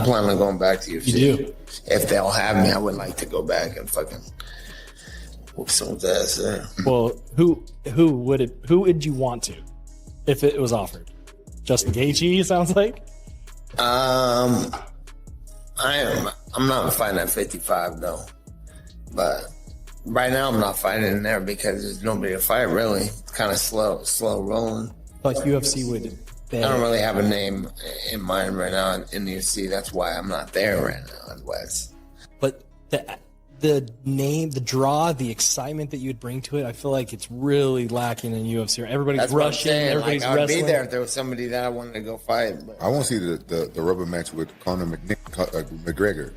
plan on going back to UFC. You do? If they'll have me, I would like to go back and fucking whoop someone's ass there. Well, who would you want to if it was offered? Justin Gaethje, sounds like. I'm not fighting at 55 though, but right now I'm not fighting in there because there's nobody to fight really. It's kind of slow rolling. Like UFC would. I don't really have a name in mind right now in the UFC. That's why I'm not there right now in West. But the name, the draw, the excitement that you would bring to it, I feel like it's really lacking in UFC. Everybody's That's rushing, everybody's I would wrestling. be there if there was somebody that I wanted to go fight. But I want to see the rubber match with Conor McGregor.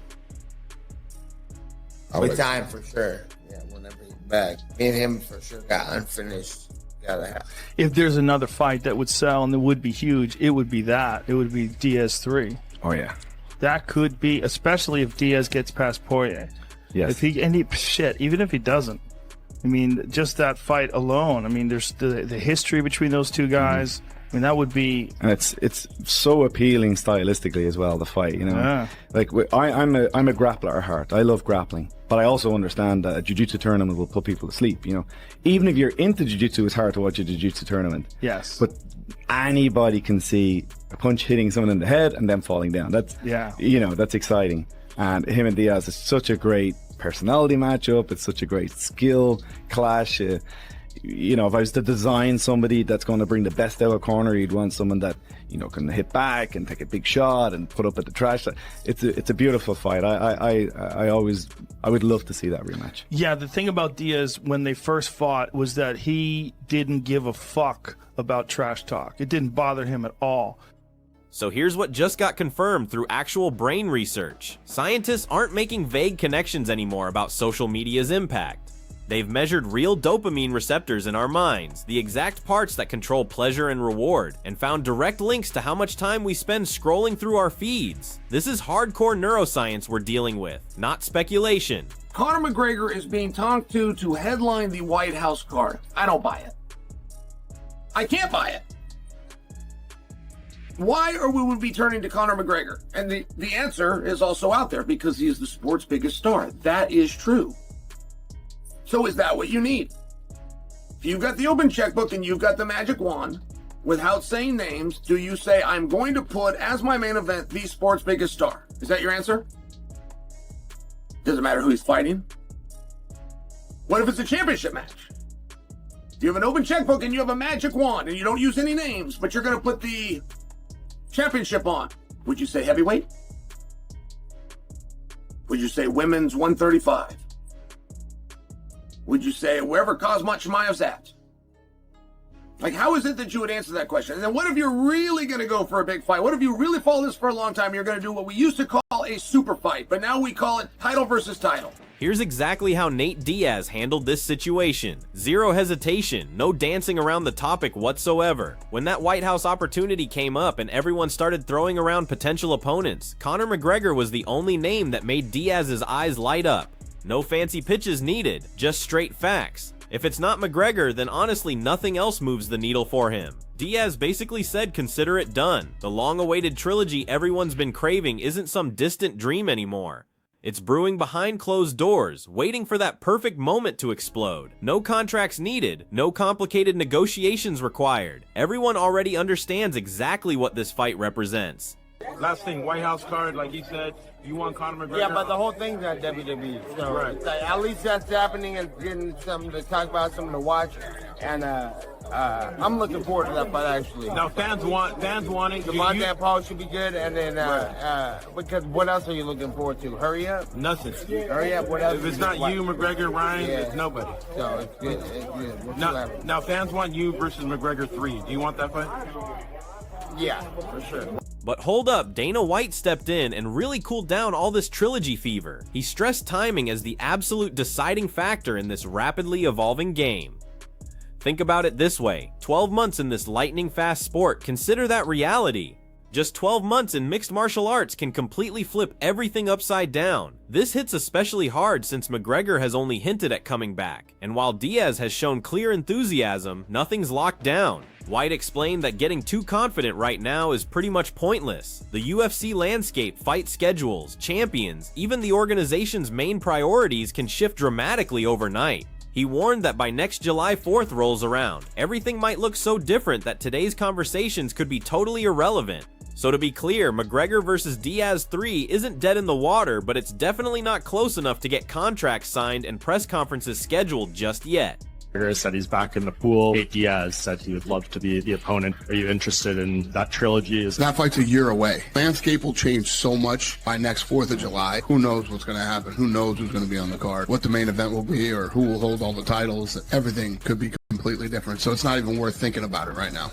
with time for sure. Yeah, whenever he's back. Me and him for sure got unfinished. If there's another fight that would sell and that would be huge, it would be that. It would be Diaz 3. Oh yeah. That could be, especially if Diaz gets past Poirier. Yes. Even if he doesn't. I mean, just that fight alone. I mean, there's the history between those two guys. Mm-hmm. I mean, that would be. And it's so appealing stylistically as well. The fight, you know, like I'm a grappler at heart. I love grappling, but I also understand that a jiu-jitsu tournament will put people to sleep. You know, even if you're into jiu-jitsu, it's hard to watch a jiu-jitsu tournament. Yes. But anybody can see a punch hitting someone in the head and then falling down. That's that's exciting. And him and Diaz is such a great personality matchup. It's such a great skill clash. You know, if I was to design somebody that's going to bring the best out of a corner, you'd want someone that, you know, can hit back and take a big shot and put up at the trash. It's a beautiful fight. I would love to see that rematch. Yeah, the thing about Diaz when they first fought was that he didn't give a fuck about trash talk. It didn't bother him at all. So here's what just got confirmed through actual brain research. Scientists aren't making vague connections anymore about social media's impact. They've measured real dopamine receptors in our minds, the exact parts that control pleasure and reward, and found direct links to how much time we spend scrolling through our feeds. This is hardcore neuroscience we're dealing with, not speculation. Conor McGregor is being talked to headline the White House card. I don't buy it. I can't buy it. Why are we be turning to Conor McGregor? And the answer is also out there, because he is the sport's biggest star. That is true. So is that what you need? If you've got the open checkbook and you've got the magic wand, without saying names, do you say, I'm going to put as my main event the sport's biggest star? Is that your answer? Doesn't matter who he's fighting. What if it's a championship match? You have an open checkbook and you have a magic wand and you don't use any names, but you're going to put the championship on. Would you say heavyweight? Would you say women's 135? Would you say wherever Kazmat Chimaev's at? Like, how is it that you would answer that question? And then what if you're really going to go for a big fight? What if you really follow this for a long time? You're going to do what we used to call a super fight, but now we call it title versus title. Here's exactly how Nate Diaz handled this situation. Zero hesitation, no dancing around the topic whatsoever. When that White House opportunity came up and everyone started throwing around potential opponents, Conor McGregor was the only name that made Diaz's eyes light up. No fancy pitches needed, just straight facts. If it's not McGregor, then honestly nothing else moves the needle for him. Diaz basically said consider it done. The long-awaited trilogy everyone's been craving isn't some distant dream anymore. It's brewing behind closed doors, waiting for that perfect moment to explode. No contracts needed, no complicated negotiations required. Everyone already understands exactly what this fight represents. Last thing, White House card, like you said, you want Conor McGregor? Yeah, but the whole thing's at WWE. So right. At least that's happening and getting something to talk about, something to watch. And I'm looking forward to that fight, actually. Now, fans want it. Devontae and Paul should be good. And then, because what else are you looking forward to? Hurry up? Nothing. Hurry up, what else? If it's not you, McGregor, Ryan, it's nobody. So it's good. It's good. Now, fans want you versus McGregor 3. Do you want that fight? Yeah, for sure. But hold up, Dana White stepped in and really cooled down all this trilogy fever. He stressed timing as the absolute deciding factor in this rapidly evolving game. Think about it this way, 12 months in this lightning fast sport, consider that reality. Just 12 months in mixed martial arts can completely flip everything upside down. This hits especially hard since McGregor has only hinted at coming back, and while Diaz has shown clear enthusiasm, nothing's locked down. White explained that getting too confident right now is pretty much pointless. The UFC landscape, fight schedules, champions, even the organization's main priorities can shift dramatically overnight. He warned that by next July 4th rolls around, everything might look so different that today's conversations could be totally irrelevant. So to be clear, McGregor vs. Diaz 3 isn't dead in the water, but it's definitely not close enough to get contracts signed and press conferences scheduled just yet. Pereira said he's back in the pool. Nate Diaz said he would love to be the opponent. Are you interested in that trilogy? That fight's a year away. Landscape will change so much by next 4th of July. Who knows what's going to happen? Who knows who's going to be on the card? What the main event will be, or who will hold all the titles? Everything could be completely different. So it's not even worth thinking about it right now.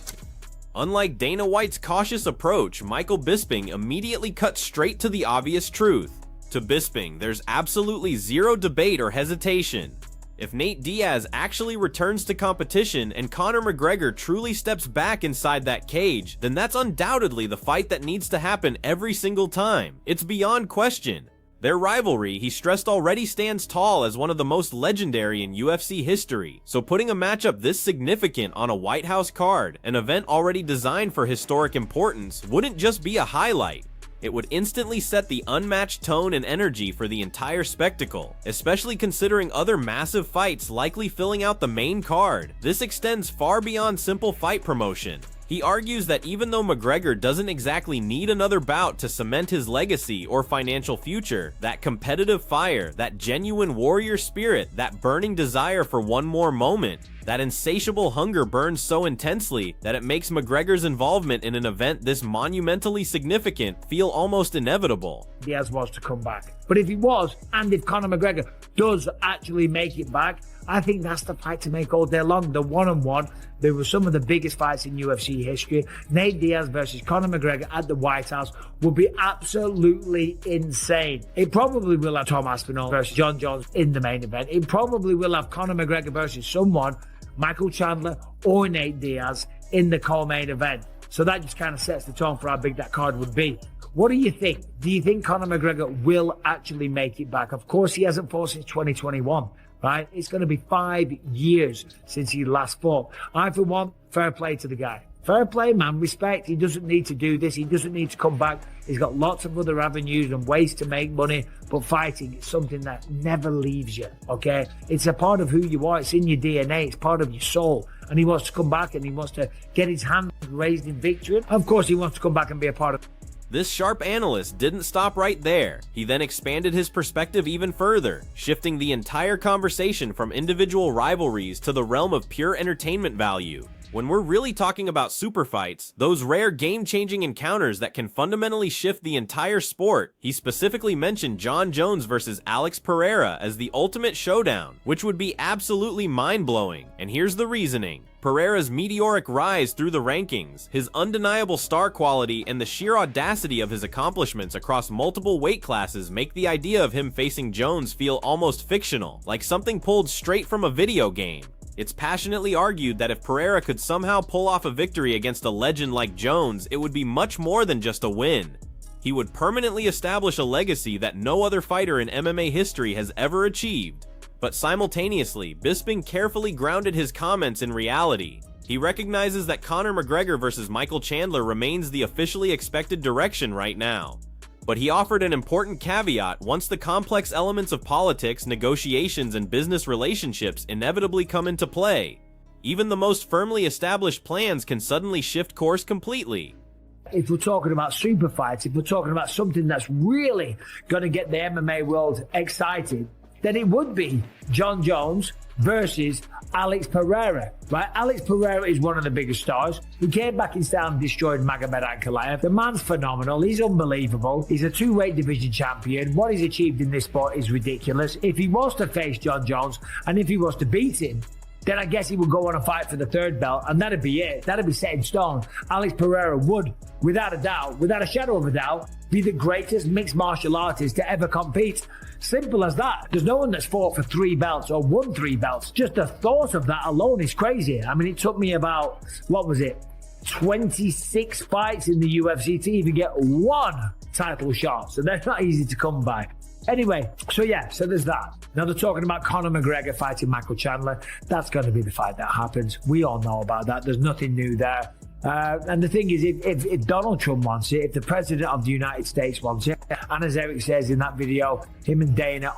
Unlike Dana White's cautious approach, Michael Bisping immediately cut straight to the obvious truth. To Bisping, there's absolutely zero debate or hesitation. If Nate Diaz actually returns to competition and Conor McGregor truly steps back inside that cage, then that's undoubtedly the fight that needs to happen every single time. It's beyond question. Their rivalry, he stressed, already stands tall as one of the most legendary in UFC history, so putting a matchup this significant on a White House card, an event already designed for historic importance, wouldn't just be a highlight. It would instantly set the unmatched tone and energy for the entire spectacle, especially considering other massive fights likely filling out the main card. This extends far beyond simple fight promotion. He argues that even though McGregor doesn't exactly need another bout to cement his legacy or financial future, that competitive fire, that genuine warrior spirit, that burning desire for one more moment, that insatiable hunger burns so intensely that it makes McGregor's involvement in an event this monumentally significant feel almost inevitable. Diaz was to come back. But if he was, and if Conor McGregor does actually make it back, I think that's the fight to make all day long. The one-on-one, there were some of the biggest fights in UFC history. Nate Diaz versus Conor McGregor at the White House would be absolutely insane. It probably will have Tom Aspinall versus John Jones in the main event. It probably will have Conor McGregor versus someone, Michael Chandler or Nate Diaz, in the co-main event. So that just kind of sets the tone for how big that card would be. What do you think? Do you think Conor McGregor will actually make it back? Of course, he hasn't fought since 2021. Right? It's going to be 5 years since he last fought. I, for one, fair play to the guy. Fair play, man. Respect. He doesn't need to do this. He doesn't need to come back. He's got lots of other avenues and ways to make money. But fighting is something that never leaves you, okay? It's a part of who you are. It's in your DNA. It's part of your soul. And he wants to come back and he wants to get his hand raised in victory. Of course, he wants to come back and be a part of. This sharp analyst didn't stop right there. He then expanded his perspective even further, shifting the entire conversation from individual rivalries to the realm of pure entertainment value. When we're really talking about super fights, those rare game-changing encounters that can fundamentally shift the entire sport, he specifically mentioned Jon Jones versus Alex Pereira as the ultimate showdown, which would be absolutely mind-blowing. And here's the reasoning. Pereira's meteoric rise through the rankings, his undeniable star quality, and the sheer audacity of his accomplishments across multiple weight classes make the idea of him facing Jones feel almost fictional, like something pulled straight from a video game. It's passionately argued that if Pereira could somehow pull off a victory against a legend like Jones, it would be much more than just a win. He would permanently establish a legacy that no other fighter in MMA history has ever achieved. But simultaneously, Bisping carefully grounded his comments in reality. He recognizes that Conor McGregor versus Michael Chandler remains the officially expected direction right now. But he offered an important caveat once the complex elements of politics, negotiations, and business relationships inevitably come into play. Even the most firmly established plans can suddenly shift course completely. If we're talking about super fights, if we're talking about something that's really going to get the MMA world excited, then it would be Jon Jones versus Alex Pereira, right? Alex Pereira is one of the biggest stars. He came back in style and destroyed Magomed Ankalaev. The man's phenomenal. He's unbelievable. He's a two-weight division champion. What he's achieved in this sport is ridiculous. If he was to face Jon Jones and if he was to beat him, then I guess he would go on and fight for the third belt, and that'd be it. That'd be set in stone. Alex Pereira would, without a doubt, without a shadow of a doubt, be the greatest mixed martial artist to ever compete. Simple as that. There's no one that's fought for 3 belts or won 3 belts. Just the thought of that alone is crazy. I mean, it took me about, 2 26 fights in the UFC to even get one title shot. So they're not easy to come by. Anyway, so there's that. Now they're talking about Conor McGregor fighting Michael Chandler. That's going to be the fight that happens. We all know about that. There's nothing new there. And the thing is, if Donald Trump wants it, if the President of the United States wants it, and as Eric says in that video, him and Dana...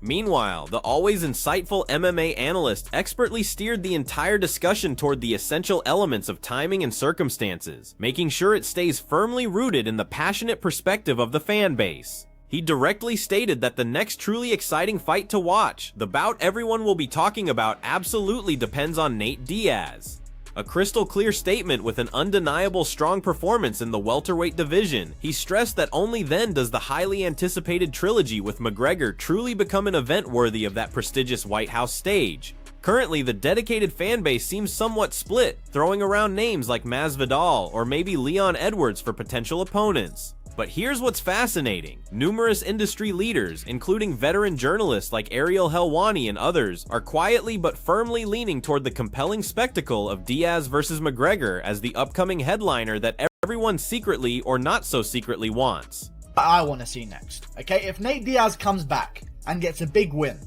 Meanwhile, the always insightful MMA analyst expertly steered the entire discussion toward the essential elements of timing and circumstances, making sure it stays firmly rooted in the passionate perspective of the fan base. He directly stated that the next truly exciting fight to watch, the bout everyone will be talking about, absolutely depends on Nate Diaz. A crystal clear statement with an undeniable strong performance in the welterweight division, he stressed that only then does the highly anticipated trilogy with McGregor truly become an event worthy of that prestigious White House stage. Currently, the dedicated fan base seems somewhat split, throwing around names like Masvidal or maybe Leon Edwards for potential opponents. But here's what's fascinating. Numerous industry leaders, including veteran journalists like Ariel Helwani and others, are quietly but firmly leaning toward the compelling spectacle of Diaz versus McGregor as the upcoming headliner that everyone secretly or not so secretly wants. I want to see next. Okay, if Nate Diaz comes back and gets a big win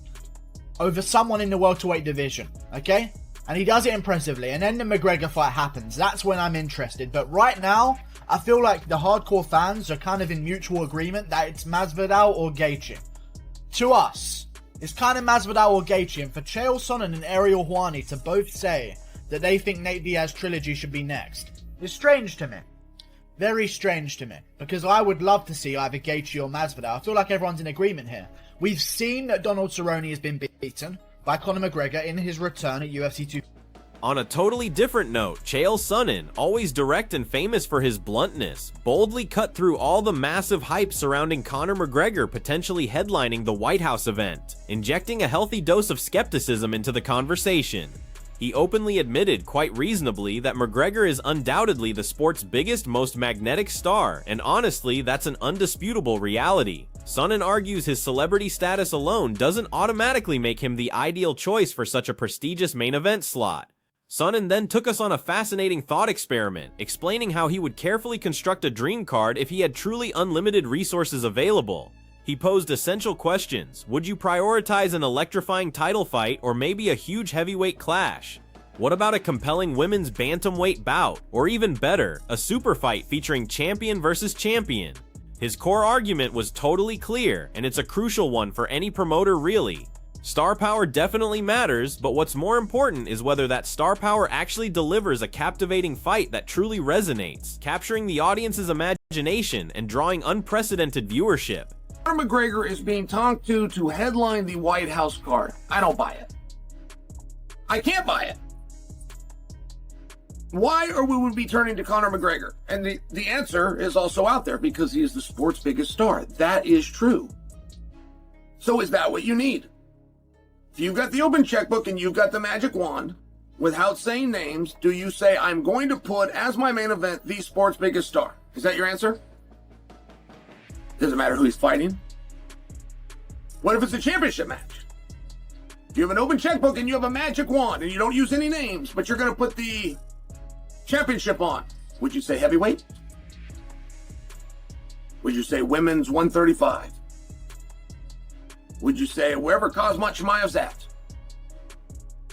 over someone in the welterweight division, okay, and he does it impressively, and then the McGregor fight happens, that's when I'm interested. But right now, I feel like the hardcore fans are kind of in mutual agreement that it's Masvidal or Gaethje. To us, it's kind of Masvidal or Gaethje, and for Chael Sonnen and Ariel Helwani to both say that they think Nate Diaz trilogy should be next is strange to me. Very strange to me, because I would love to see either Gaethje or Masvidal. I feel like everyone's in agreement here. We've seen that Donald Cerrone has been beaten by Conor McGregor in his return at UFC 2. On a totally different note, Chael Sonnen, always direct and famous for his bluntness, boldly cut through all the massive hype surrounding Conor McGregor potentially headlining the White House event, injecting a healthy dose of skepticism into the conversation. He openly admitted, quite reasonably, that McGregor is undoubtedly the sport's biggest, most magnetic star, and honestly, that's an undisputable reality. Sonnen argues his celebrity status alone doesn't automatically make him the ideal choice for such a prestigious main event slot. Sonnen then took us on a fascinating thought experiment, explaining how he would carefully construct a dream card if he had truly unlimited resources available. He posed essential questions. Would you prioritize an electrifying title fight or maybe a huge heavyweight clash? What about a compelling women's bantamweight bout? Or even better, a super fight featuring champion versus champion? His core argument was totally clear, and it's a crucial one for any promoter really. Star power definitely matters, but what's more important is whether that star power actually delivers a captivating fight that truly resonates, capturing the audience's imagination and drawing unprecedented viewership. Conor McGregor is being talked to headline the White House card. I don't buy it. I can't buy it. Why are we would be turning to Conor McGregor? And the answer is also out there, because he is the sport's biggest star. That is true. So is that what you need? If you've got the open checkbook and you've got the magic wand, without saying names, do you say, I'm going to put as my main event the sport's biggest star? Is that your answer? Doesn't matter who he's fighting. What if it's a championship match? You have an open checkbook and you have a magic wand and you don't use any names, but you're going to put the championship on. Would you say heavyweight? Would you say women's 135? Would you say wherever Kazmat Chimaev's at?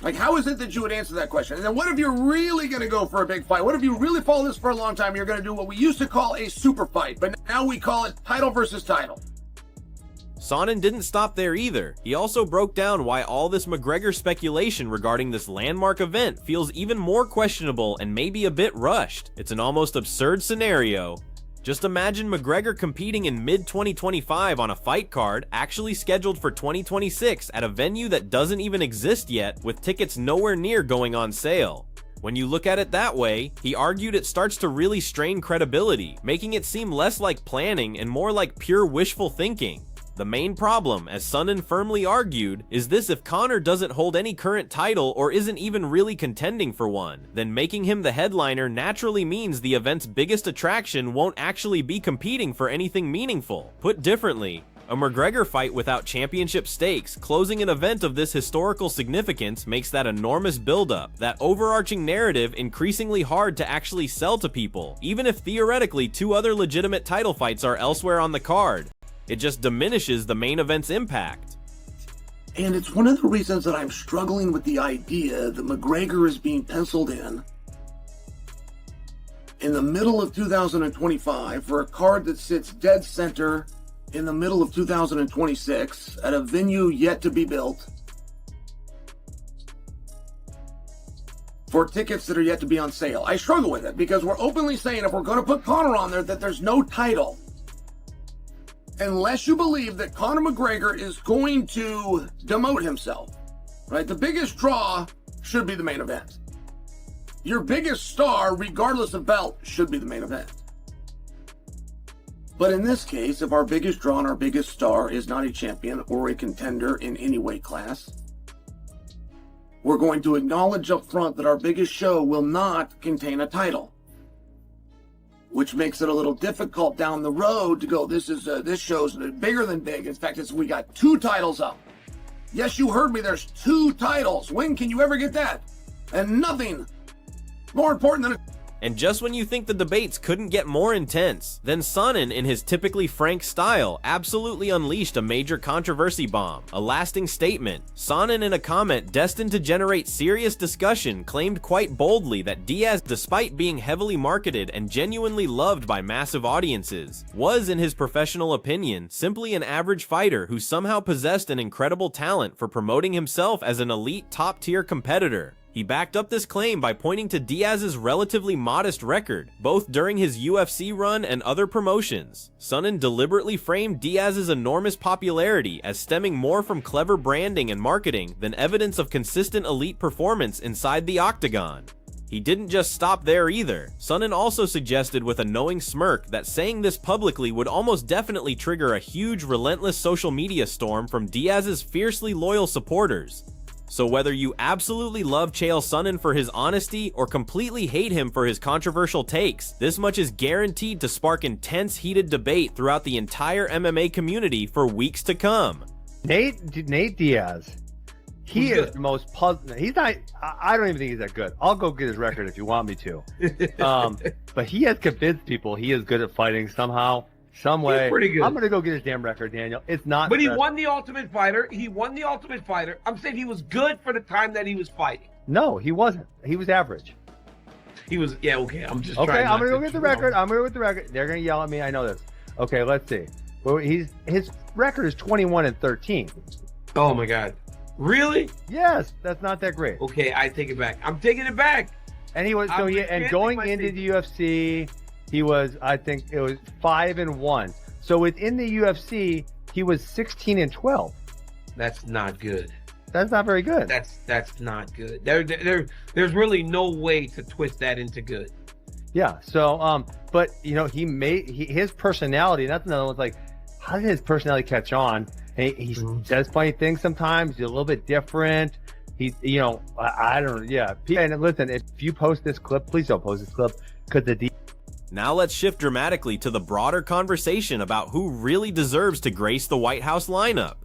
Like, how is it that you would answer that question? And then what if you're really going to go for a big fight? What if you really follow this for a long time? You're going to do what we used to call a super fight, but now we call it title versus title. Sonnen didn't stop there either. He also broke down why all this McGregor speculation regarding this landmark event feels even more questionable and maybe a bit rushed. It's an almost absurd scenario. Just imagine McGregor competing in mid-2025 on a fight card actually scheduled for 2026 at a venue that doesn't even exist yet, with tickets nowhere near going on sale. When you look at it that way, he argued it starts to really strain credibility, making it seem less like planning and more like pure wishful thinking. The main problem, as Sonnen firmly argued, is this: if Conor doesn't hold any current title or isn't even really contending for one, then making him the headliner naturally means the event's biggest attraction won't actually be competing for anything meaningful. Put differently, A McGregor fight without championship stakes, closing an event of this historical significance, makes that enormous buildup, that overarching narrative, increasingly hard to actually sell to people, even if theoretically 2 other legitimate title fights are elsewhere on the card. It just diminishes the main event's impact. And it's one of the reasons that I'm struggling with the idea that McGregor is being penciled in the middle of 2025 for a card that sits dead center in the middle of 2026 at a venue yet to be built for tickets that are yet to be on sale. I struggle with it because we're openly saying if we're going to put Conor on there that there's no title unless you believe that Conor McGregor is going to demote himself, right? The biggest draw should be the main event. Your biggest star, regardless of belt, should be the main event. But in this case, if our biggest draw and our biggest star is not a champion or a contender in any weight class, we're going to acknowledge up front that our biggest show will not contain a title, which makes it a little difficult down the road to go, this show's bigger than big. In fact, we got 2 titles up. Yes, you heard me, there's 2 titles. When can you ever get that? And nothing more important than And just when you think the debates couldn't get more intense, then Sonnen, in his typically frank style, absolutely unleashed a major controversy bomb, a lasting statement. Sonnen, in a comment destined to generate serious discussion, claimed quite boldly that Diaz, despite being heavily marketed and genuinely loved by massive audiences, was, in his professional opinion, simply an average fighter who somehow possessed an incredible talent for promoting himself as an elite top-tier competitor. He backed up this claim by pointing to Diaz's relatively modest record, both during his UFC run and other promotions. Sonnen deliberately framed Diaz's enormous popularity as stemming more from clever branding and marketing than evidence of consistent elite performance inside the Octagon. He didn't just stop there either. Sonnen also suggested with a knowing smirk that saying this publicly would almost definitely trigger a huge, relentless social media storm from Diaz's fiercely loyal supporters. So whether you absolutely love Chael Sonnen for his honesty or completely hate him for his controversial takes, this much is guaranteed to spark intense, heated debate throughout the entire MMA community for weeks to come. Nate Diaz, he is the most puzzling. He's not. I don't even think he's that good. I'll go get his record if you want me to. But he has convinced people he is good at fighting somehow. Some way. Pretty good. I'm gonna go get his damn record, Daniel. It's not. But he won the Ultimate Fighter. He won the Ultimate Fighter. I'm saying he was good for the time that he was fighting. No, he wasn't. He was average. He was. Yeah. Okay. I'm just. Okay. I'm gonna go get the record. I'm gonna go get the record. They're gonna yell at me. I know this. Okay. Let's see. Well, his record is 21-13. Oh my God. Really? Yes. That's not that great. Okay. I take it back. I'm taking it back. And he was going into the UFC. He was, I think it was 5-1. So within the UFC, he was 16-12. That's not good. That's not very good. That's not good. There's really no way to twist that into good. Yeah. So, but you know, his personality. That's another one's like, how did his personality catch on? And he says funny things sometimes. He's a little bit different. He's, you know, I don't. Yeah. And listen, if you post this clip, please don't post this clip because Now let's shift dramatically to the broader conversation about who really deserves to grace the White House lineup.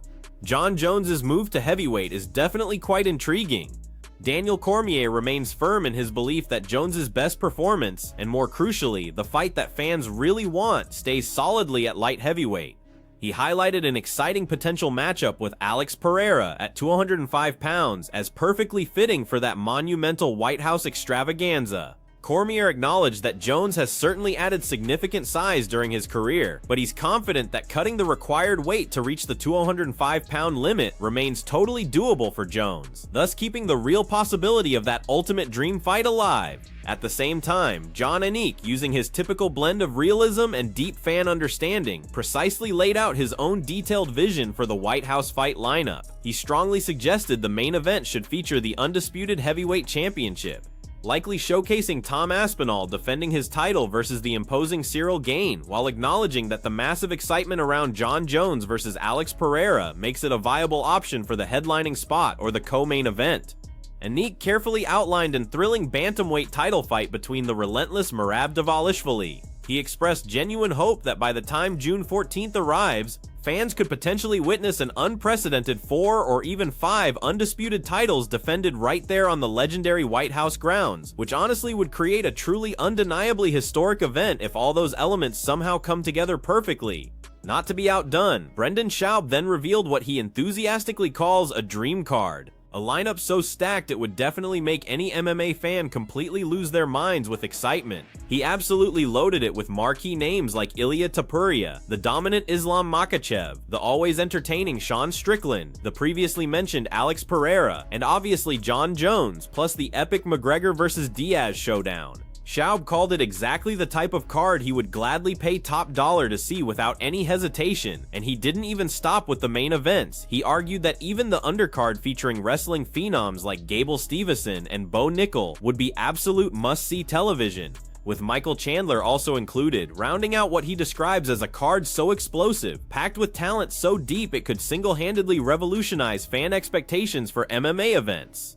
Jon Jones's move to heavyweight is definitely quite intriguing. Daniel Cormier remains firm in his belief that Jones's best performance, and more crucially, the fight that fans really want, stays solidly at light heavyweight. He highlighted an exciting potential matchup with Alex Pereira at 205 pounds as perfectly fitting for that monumental White House extravaganza. Cormier acknowledged that Jones has certainly added significant size during his career, but he's confident that cutting the required weight to reach the 205-pound limit remains totally doable for Jones, thus keeping the real possibility of that ultimate dream fight alive. At the same time, Jon Anik, using his typical blend of realism and deep fan understanding, precisely laid out his own detailed vision for the White House fight lineup. He strongly suggested the main event should feature the undisputed heavyweight championship, likely showcasing Tom Aspinall defending his title versus the imposing Cyril Gane, while acknowledging that the massive excitement around Jon Jones versus Alex Pereira makes it a viable option for the headlining spot or the co-main event. Anik carefully outlined a thrilling bantamweight title fight between the relentless Merab Dvalishvili. He expressed genuine hope that by the time June 14th arrives, fans could potentially witness an unprecedented 4 or even 5 undisputed titles defended right there on the legendary White House grounds, which honestly would create a truly undeniably historic event if all those elements somehow come together perfectly. Not to be outdone, Brendan Schaub then revealed what he enthusiastically calls a dream card. A lineup so stacked it would definitely make any MMA fan completely lose their minds with excitement. He absolutely loaded it with marquee names like Ilia Topuria, the dominant Islam Makhachev, the always entertaining Sean Strickland, the previously mentioned Alex Pereira, and obviously John Jones, plus the epic McGregor vs. Diaz showdown. Schaub called it exactly the type of card he would gladly pay top dollar to see without any hesitation, and he didn't even stop with the main events. He argued that even the undercard featuring wrestling phenoms like Gable Steveson and Bo Nickel would be absolute must-see television, with Michael Chandler also included, rounding out what he describes as a card so explosive, packed with talent so deep it could single-handedly revolutionize fan expectations for MMA events.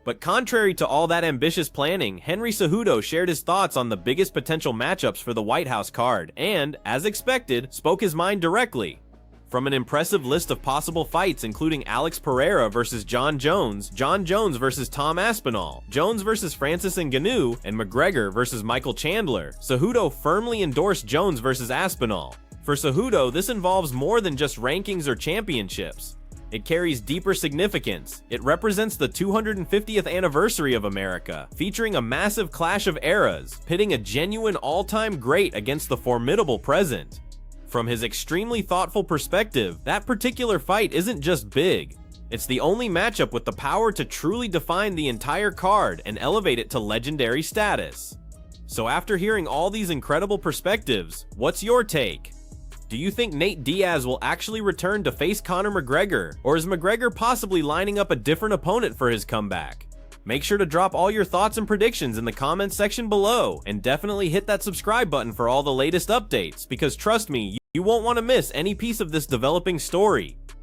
But contrary to all that ambitious planning, Henry Cejudo shared his thoughts on the biggest potential matchups for the White House card and, as expected, spoke his mind directly. From an impressive list of possible fights including Alex Pereira versus John Jones versus Tom Aspinall, Jones versus Francis Ngannou, and McGregor versus Michael Chandler, Cejudo firmly endorsed Jones versus Aspinall. For Cejudo, this involves more than just rankings or championships. It carries deeper significance. It represents the 250th anniversary of America, featuring a massive clash of eras, pitting a genuine all-time great against the formidable present. From his extremely thoughtful perspective, that particular fight isn't just big. It's the only matchup with the power to truly define the entire card and elevate it to legendary status. So after hearing all these incredible perspectives, what's your take? Do you think Nate Diaz will actually return to face Conor McGregor, or is McGregor possibly lining up a different opponent for his comeback? Make sure to drop all your thoughts and predictions in the comments section below, and definitely hit that subscribe button for all the latest updates, because trust me, you won't want to miss any piece of this developing story.